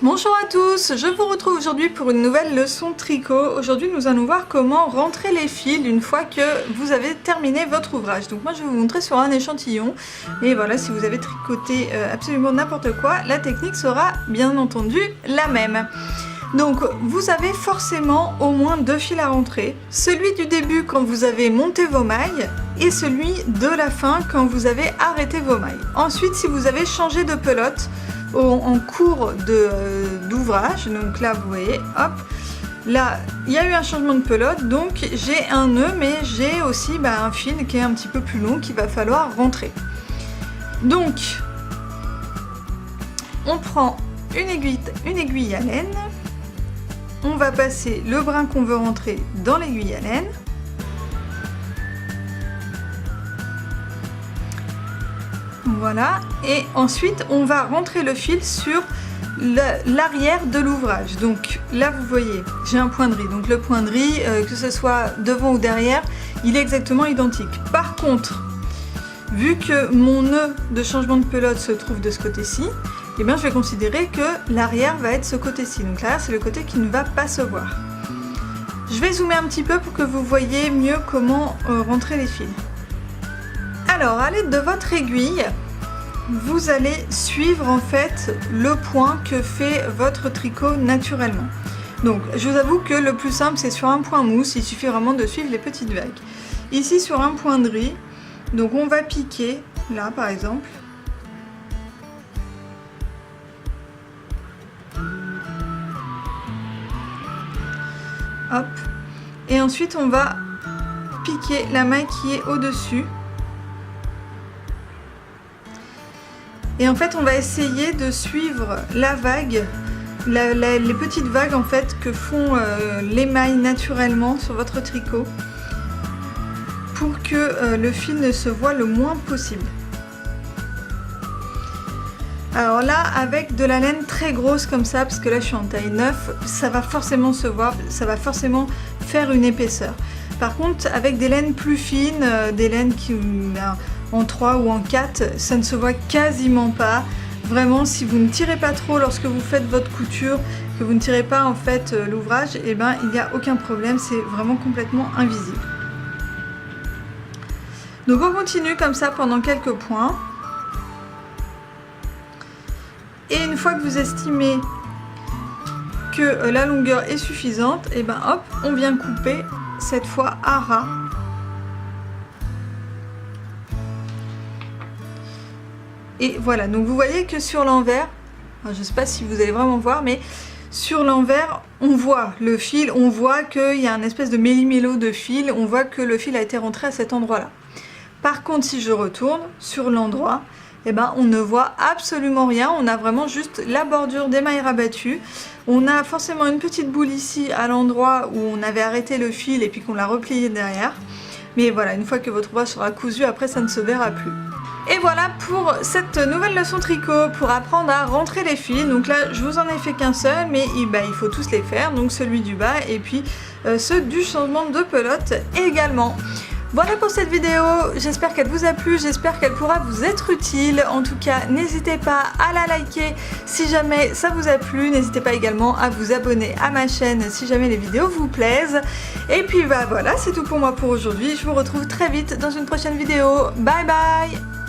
Bonjour à tous, je vous retrouve aujourd'hui pour une nouvelle leçon tricot. Aujourd'hui nous allons voir comment rentrer les fils une fois que vous avez terminé votre ouvrage. Donc moi je vais vous montrer sur un échantillon. Et voilà, si vous avez tricoté absolument n'importe quoi, la technique sera bien entendu la même. Donc vous avez forcément au moins deux fils à rentrer. Celui du début quand vous avez monté vos mailles et celui de la fin quand vous avez arrêté vos mailles. Ensuite, si vous avez changé de pelote en cours d'ouvrage, donc là vous voyez, hop, là il y a eu un changement de pelote, donc j'ai un nœud mais j'ai aussi un fil qui est un petit peu plus long qu'il va falloir rentrer. Donc on prend une aiguille à laine, on va passer le brin qu'on veut rentrer dans l'aiguille à laine. Voilà, et ensuite on va rentrer le fil sur l'arrière de l'ouvrage. Donc là vous voyez, j'ai un point de riz, donc le point de riz, que ce soit devant ou derrière, il est exactement identique. Par contre, vu que mon nœud de changement de pelote se trouve de ce côté-ci, eh bien je vais considérer que l'arrière va être ce côté-ci. Donc l'arrière c'est le côté qui ne va pas se voir. Je vais zoomer un petit peu pour que vous voyez mieux comment rentrer les fils. Alors à l'aide de votre aiguille, vous allez suivre en fait le point que fait votre tricot naturellement. Donc je vous avoue que le plus simple c'est sur un point mousse, il suffit vraiment de suivre les petites vagues. Ici sur un point de riz, donc on va piquer là par exemple. Hop. Et ensuite on va piquer la maille qui est au-dessus. Et en fait on va essayer de suivre la vague, les petites vagues en fait que font les mailles naturellement sur votre tricot pour que le fil ne se voit le moins possible. Alors là avec de la laine très grosse comme ça, parce que là je suis en taille 9, ça va forcément se voir, ça va forcément faire une épaisseur. Par contre avec des laines plus fines, des laines qui... en 3 ou en 4, ça ne se voit quasiment pas. Vraiment, si vous ne tirez pas trop lorsque vous faites votre couture, que vous ne tirez pas en fait l'ouvrage, et ben il n'y a aucun problème, c'est vraiment complètement invisible. Donc on continue comme ça pendant quelques points. Et une fois que vous estimez que la longueur est suffisante, et ben hop, on vient couper cette fois à ras. Et voilà, donc vous voyez que sur l'envers, je ne sais pas si vous allez vraiment voir, mais sur l'envers, on voit le fil, on voit qu'il y a un espèce de méli-mélo de fil, on voit que le fil a été rentré à cet endroit-là. Par contre, si je retourne sur l'endroit, eh ben, on ne voit absolument rien, on a vraiment juste la bordure des mailles rabattues. On a forcément une petite boule ici à l'endroit où on avait arrêté le fil et puis qu'on l'a replié derrière. Mais voilà, une fois que votre ouvrage sera cousu, après ça ne se verra plus. Et voilà pour cette nouvelle leçon tricot pour apprendre à rentrer les fils. Donc là je vous en ai fait qu'un seul, mais il faut tous les faire, donc celui du bas et puis ceux du changement de pelote également. Voilà pour cette vidéo, j'espère qu'elle vous a plu, j'espère qu'elle pourra vous être utile. En tout cas, n'hésitez pas à la liker si jamais ça vous a plu. N'hésitez pas également à vous abonner à ma chaîne si jamais les vidéos vous plaisent. Et puis voilà, c'est tout pour moi pour aujourd'hui. Je vous retrouve très vite dans une prochaine vidéo. Bye bye!